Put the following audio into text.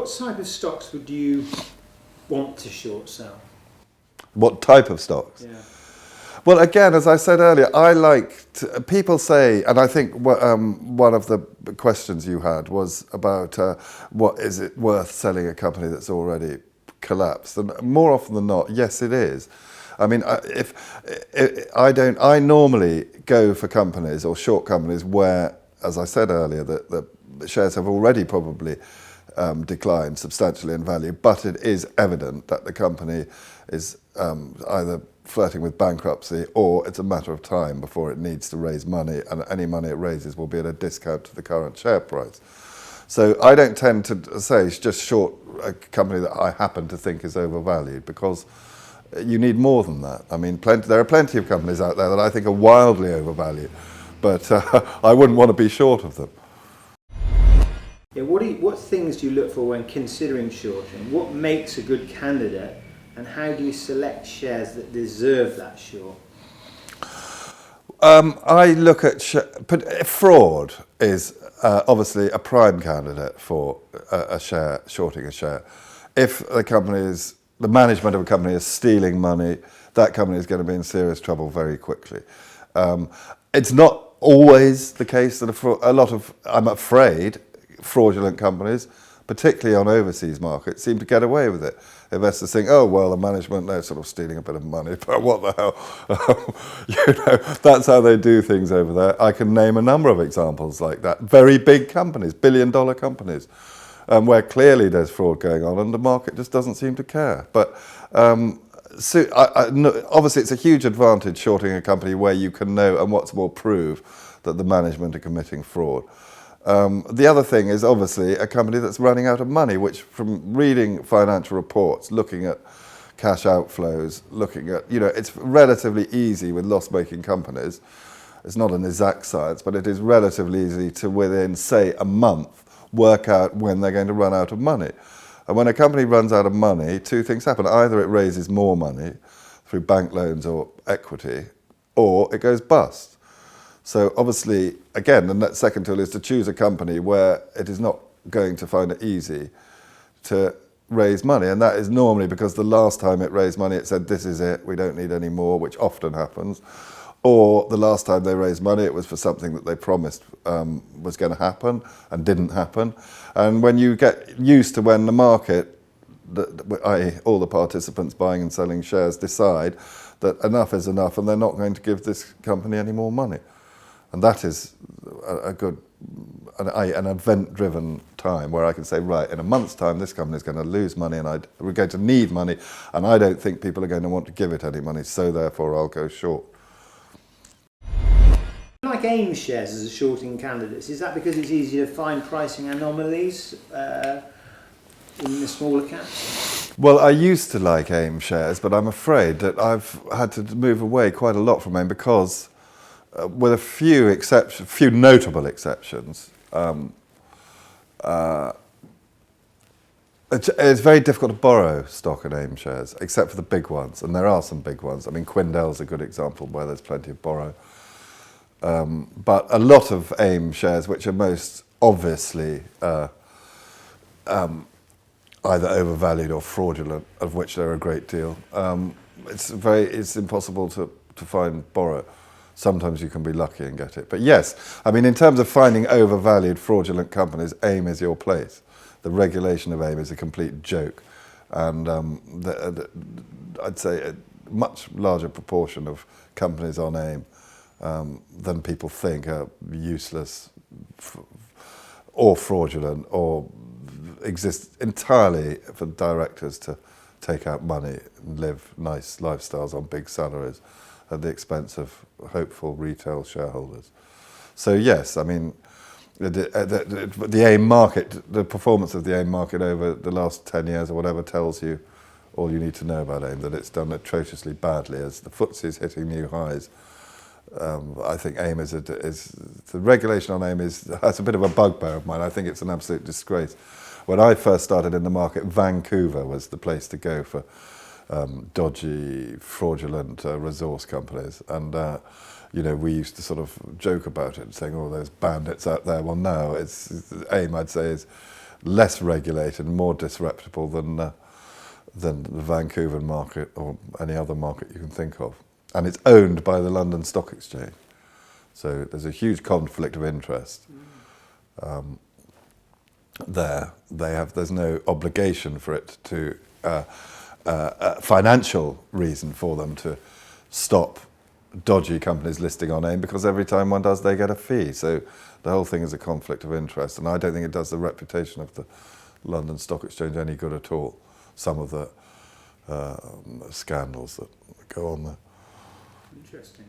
What type of stocks would you want to short sell? What type of stocks? Yeah. Well, again, as I said earlier, people say, and I think one of the questions you had was about what is it worth selling a company that's already collapsed? And more often than not, yes, it is. I mean, I normally go for companies or short companies where, as I said earlier, that the shares have already probably declined substantially in value, but it is evident that the company is either flirting with bankruptcy or it's a matter of time before it needs to raise money, and any money it raises will be at a discount to the current share price. So I don't tend to say just short a company that I happen to think is overvalued, because you need more than that. I mean, there are plenty of companies out there that I think are wildly overvalued, but I wouldn't want to be short of them. Yeah, what things do you look for when considering shorting? What makes a good candidate, and how do you select shares that deserve that short? I look at fraud is obviously a prime candidate for shorting a share. If the management of a company is stealing money, that company is going to be in serious trouble very quickly. It's not always the case that I'm afraid, fraudulent companies, particularly on overseas markets, seem to get away with it. Investors think, oh, well, the management, they're sort of stealing a bit of money, but what the hell? That's how they do things over there. I can name a number of examples like that. Very big companies, billion-dollar companies, where clearly there's fraud going on and the market just doesn't seem to care. But obviously, it's a huge advantage shorting a company where you can know, and what's more, prove that the management are committing fraud. The other thing is obviously a company that's running out of money, which, from reading financial reports, looking at cash outflows, looking at, it's relatively easy with loss-making companies. It's not an exact science, but it is relatively easy to, within, say, a month, work out when they're going to run out of money. And when a company runs out of money, two things happen. Either it raises more money through bank loans or equity, or it goes bust. So obviously, again, the second tool is to choose a company where it is not going to find it easy to raise money. And that is normally because the last time it raised money, it said, this is it, we don't need any more, which often happens. Or the last time they raised money, it was for something that they promised was going to happen and didn't happen. And when you get used to when the market, i.e. all the participants buying and selling shares, decide that enough is enough and they're not going to give this company any more money. And that is an event-driven time where I can say, right, in a month's time, this company is going to lose money and we're going to need money, and I don't think people are going to want to give it any money, so therefore I'll go short. Like AIM shares as a shorting candidates, is that because it's easier to find pricing anomalies in the smaller caps? Well, I used to like AIM shares, but I'm afraid that I've had to move away quite a lot from AIM because, with a few notable exceptions, it's very difficult to borrow stock in AIM shares, except for the big ones, and there are some big ones. I mean, Quindell's a good example where there's plenty of borrow. But a lot of AIM shares, which are most obviously either overvalued or fraudulent, of which there are a great deal, it's impossible to find borrow. Sometimes you can be lucky and get it. But yes, I mean, in terms of finding overvalued, fraudulent companies, AIM is your place. The regulation of AIM is a complete joke. And I'd say a much larger proportion of companies on AIM than people think are useless or fraudulent, or exist entirely for directors to take out money and live nice lifestyles on big salaries at the expense of hopeful retail shareholders. So yes, I mean, the AIM market, the performance of the AIM market over the last 10 years or whatever tells you all you need to know about AIM, that it's done atrociously badly. As the FTSE is hitting new highs, I think AIM the regulation on AIM has a bit of a bugbear of mine. I think it's an absolute disgrace. When I first started in the market, Vancouver was the place to go for dodgy, fraudulent resource companies. And, we used to sort of joke about it, saying, oh, there's bandits out there. Well, no, AIM, I'd say, is less regulated and more disreputable than the Vancouver market or any other market you can think of. And it's owned by the London Stock Exchange. So there's a huge conflict of interest there. There's no obligation for it to, financial reason for them to stop dodgy companies listing on AIM, because every time one does, they get a fee. So the whole thing is a conflict of interest, and I don't think it does the reputation of the London Stock Exchange any good at all. Some of the scandals that go on there. Interesting.